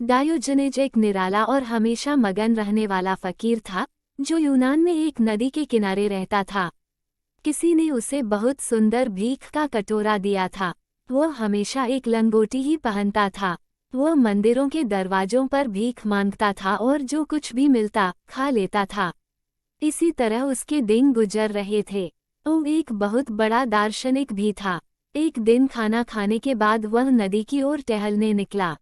Diogenes एक निराला और हमेशा मगन रहने वाला फकीर था, जो यूनान में एक नदी के किनारे रहता था। किसी ने उसे बहुत सुंदर भीख का कटोरा दिया था। वह हमेशा एक लंगोटी ही पहनता था। वह मंदिरों के दरवाजों पर भीख मांगता था और जो कुछ भी मिलता खा लेता था। इसी तरह उसके दिन गुजर रहे थे। वो एक बहुत बड़ा दार्शनिक भी था। एक दिन खाना खाने के बाद वह नदी की ओर टहलने निकला।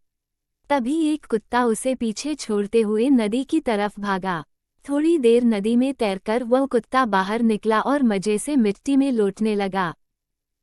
तभी एक कुत्ता उसे पीछे छोड़ते हुए नदी की तरफ भागा। थोड़ी देर नदी में तैरकर वह कुत्ता बाहर निकला और मजे से मिट्टी में लौटने लगा।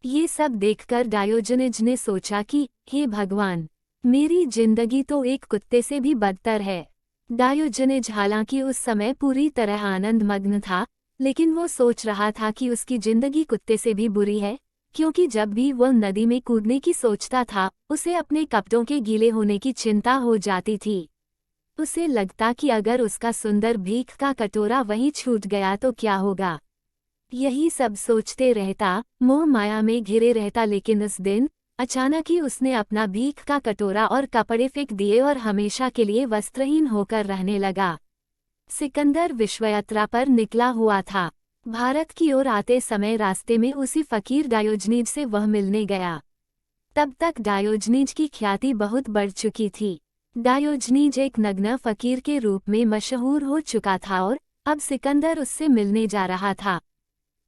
ये सब देखकर डायोजनीज ने सोचा कि हे भगवान, मेरी जिंदगी तो एक कुत्ते से भी बदतर है। डायोजनीज हालांकि उस समय पूरी तरह आनंदमग्न था, लेकिन वो सोच रहा था कि उसकी जिंदगी कुत्ते से भी बुरी है, क्योंकि जब भी वह नदी में कूदने की सोचता था, उसे अपने कपड़ों के गीले होने की चिंता हो जाती थी। उसे लगता कि अगर उसका सुंदर भीख का कटोरा वहीं छूट गया तो क्या होगा। यही सब सोचते रहता, मोह माया में घिरे रहता। लेकिन उस दिन अचानक ही उसने अपना भीख का कटोरा और कपड़े फेंक दिए और हमेशा के लिए वस्त्रहीन होकर रहने लगा। सिकंदर विश्वयात्रा पर निकला हुआ था। भारत की ओर आते समय रास्ते में उसी फकीर डायोजनीज से वह मिलने गया। तब तक डायोजनीज की ख्याति बहुत बढ़ चुकी थी। डायोजनीज एक नग्न फकीर के रूप में मशहूर हो चुका था और अब सिकंदर उससे मिलने जा रहा था।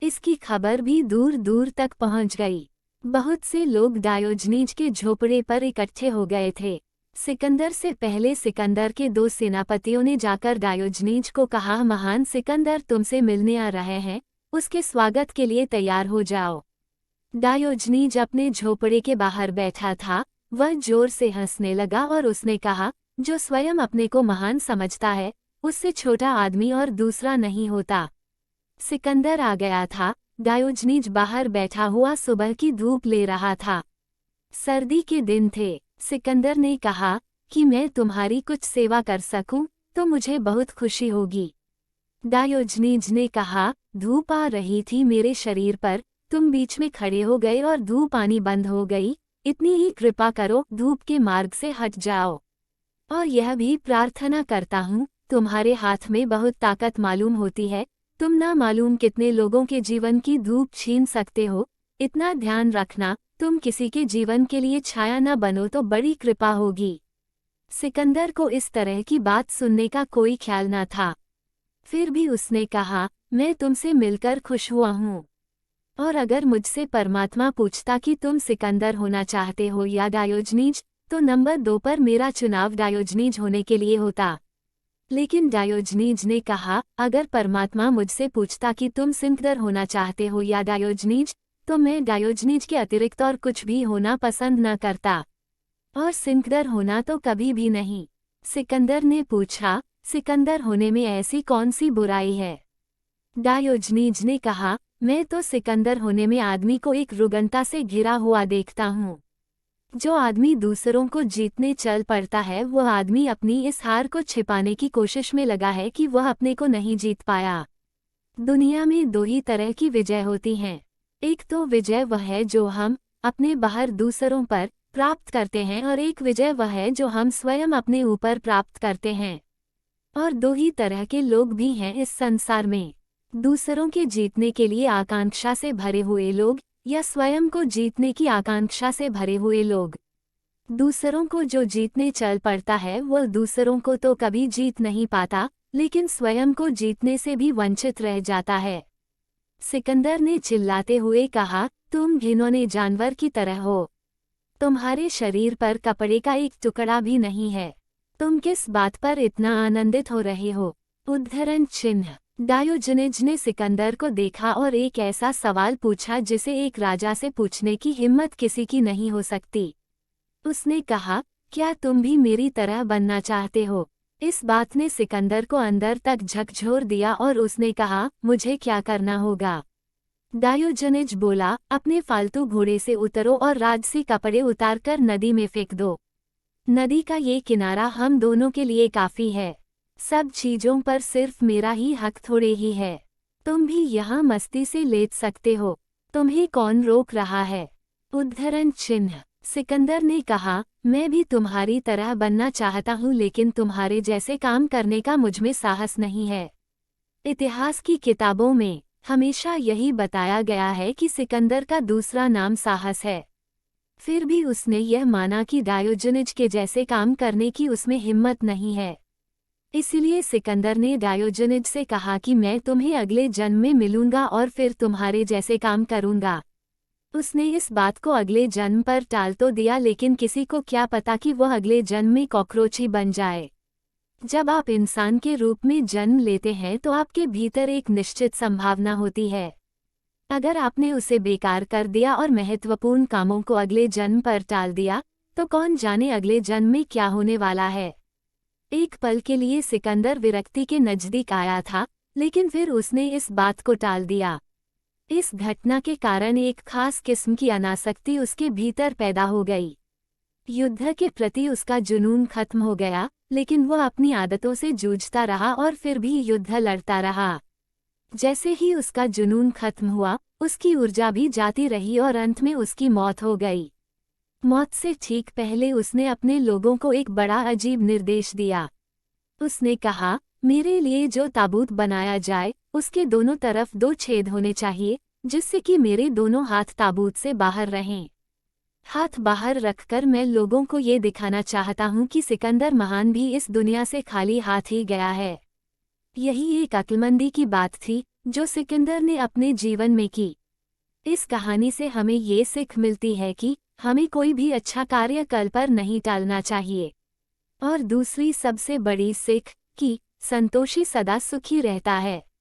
इसकी खबर भी दूर दूर तक पहुंच गई। बहुत से लोग डायोजनीज के झोपड़े पर इकट्ठे हो गए थे। सिकंदर से पहले सिकंदर के दो सेनापतियों ने जाकर डायोजनीज को कहा, महान सिकंदर तुमसे मिलने आ रहे हैं, उसके स्वागत के लिए तैयार हो जाओ। डायोजनीज अपने झोपड़े के बाहर बैठा था। वह जोर से हंसने लगा और उसने कहा, जो स्वयं अपने को महान समझता है, उससे छोटा आदमी और दूसरा नहीं होता। सिकंदर आ गया था। डायोजनीज बाहर बैठा हुआ सुबह की धूप ले रहा था। सर्दी के दिन थे। सिकंदर ने कहा कि मैं तुम्हारी कुछ सेवा कर सकूं तो मुझे बहुत खुशी होगी। डायोजनीज ने कहा, धूप आ रही थी मेरे शरीर पर, तुम बीच में खड़े हो गए और धूप आनी बंद हो गई। इतनी ही कृपा करो, धूप के मार्ग से हट जाओ। और यह भी प्रार्थना करता हूँ, तुम्हारे हाथ में बहुत ताकत मालूम होती है, तुम ना मालूम कितने लोगों के जीवन की धूप छीन सकते हो। इतना ध्यान रखना, तुम किसी के जीवन के लिए छाया न बनो तो बड़ी कृपा होगी। सिकंदर को इस तरह की बात सुनने का कोई ख्याल न था। फिर भी उसने कहा, मैं तुमसे मिलकर खुश हुआ हूँ। और अगर मुझसे परमात्मा पूछता कि तुम सिकंदर होना चाहते हो या डायोजनीज, तो नंबर 2 पर मेरा चुनाव डायोजनीज होने के लिए होता। लेकिन डायोजनीज ने कहा, अगर परमात्मा मुझसे पूछता कि तुम सिकंदर होना चाहते हो या डायोजनीज, तो मैं डायोजनीज के अतिरिक्त और कुछ भी होना पसंद न करता, और सिकंदर होना तो कभी भी नहीं। सिकंदर ने पूछा, सिकंदर होने में ऐसी कौन सी बुराई है? डायोजनीज ने कहा, मैं तो सिकंदर होने में आदमी को एक रुग्णता से घिरा हुआ देखता हूँ। जो आदमी दूसरों को जीतने चल पड़ता है, वह आदमी अपनी इस हार को छिपाने की कोशिश में लगा है कि वह अपने को नहीं जीत पाया। दुनिया में दो ही तरह की विजय होती हैं। एक तो विजय वह है जो हम अपने बाहर दूसरों पर प्राप्त करते हैं, और एक विजय वह है जो हम स्वयं अपने ऊपर प्राप्त करते हैं। और दो ही तरह के लोग भी हैं इस संसार में, दूसरों के जीतने के लिए आकांक्षा से भरे हुए लोग या स्वयं को जीतने की आकांक्षा से भरे हुए लोग। दूसरों को जो जीतने चल पड़ता है वह दूसरों को तो कभी जीत नहीं पाता, लेकिन स्वयं को जीतने से भी वंचित रह जाता है। सिकंदर ने चिल्लाते हुए कहा, तुम घिनौने जानवर की तरह हो। तुम्हारे शरीर पर कपड़े का एक टुकड़ा भी नहीं है। तुम किस बात पर इतना आनंदित हो रहे हो? उद्धरण चिन्ह। डायोजनीज ने सिकंदर को देखा और एक ऐसा सवाल पूछा जिसे एक राजा से पूछने की हिम्मत किसी की नहीं हो सकती। उसने कहा, क्या तुम भी मेरी तरह बनना चाहते हो? इस बात ने सिकंदर को अंदर तक झकझोर दिया और उसने कहा, मुझे क्या करना होगा? डायोजनीज बोला, अपने फालतू घोड़े से उतरो और राजसी कपड़े उतारकर नदी में फेंक दो। नदी का ये किनारा हम दोनों के लिए काफी है। सब चीजों पर सिर्फ मेरा ही हक थोड़े ही है। तुम भी यहाँ मस्ती से लेट सकते हो। तुम्हें कौन रोक रहा है? उद्धरण चिन्ह। सिकंदर ने कहा, मैं भी तुम्हारी तरह बनना चाहता हूँ, लेकिन तुम्हारे जैसे काम करने का मुझमें साहस नहीं है। इतिहास की किताबों में हमेशा यही बताया गया है कि सिकंदर का दूसरा नाम साहस है। फिर भी उसने यह माना कि डायोजनिज के जैसे काम करने की उसमें हिम्मत नहीं है। इसलिए सिकंदर ने डायोजनिज से कहा कि मैं तुम्हें अगले जन्म में मिलूंगा और फिर तुम्हारे जैसे काम करूंगा। उसने इस बात को अगले जन्म पर टाल तो दिया, लेकिन किसी को क्या पता कि वह अगले जन्म में कॉकरोच ही बन जाए। जब आप इंसान के रूप में जन्म लेते हैं तो आपके भीतर एक निश्चित संभावना होती है। अगर आपने उसे बेकार कर दिया और महत्वपूर्ण कामों को अगले जन्म पर टाल दिया, तो कौन जाने अगले जन्म में क्या होने वाला है। एक पल के लिए सिकंदर विरक्ति के नजदीक आया था, लेकिन फिर उसने इस बात को टाल दिया। इस घटना के कारण एक खास किस्म की अनासक्ति उसके भीतर पैदा हो गई। युद्ध के प्रति उसका जुनून खत्म हो गया, लेकिन वह अपनी आदतों से जूझता रहा और फिर भी युद्ध लड़ता रहा। जैसे ही उसका जुनून खत्म हुआ, उसकी ऊर्जा भी जाती रही और अंत में उसकी मौत हो गई। मौत से ठीक पहले उसने अपने लोगों को एक बड़ा अजीब निर्देश दिया। उसने कहा, मेरे लिए जो ताबूत बनाया जाए उसके दोनों तरफ 2 छेद होने चाहिए, जिससे कि मेरे दोनों हाथ ताबूत से बाहर रहें। हाथ बाहर रखकर मैं लोगों को ये दिखाना चाहता हूँ कि सिकंदर महान भी इस दुनिया से खाली हाथ ही गया है। यही एक अक्लमंदी की बात थी जो सिकंदर ने अपने जीवन में की। इस कहानी से हमें ये सीख मिलती है कि हमें कोई भी अच्छा कार्य कल पर नहीं टालना चाहिए। और दूसरी सबसे बड़ी सीख कि संतोषी सदा सुखी रहता है।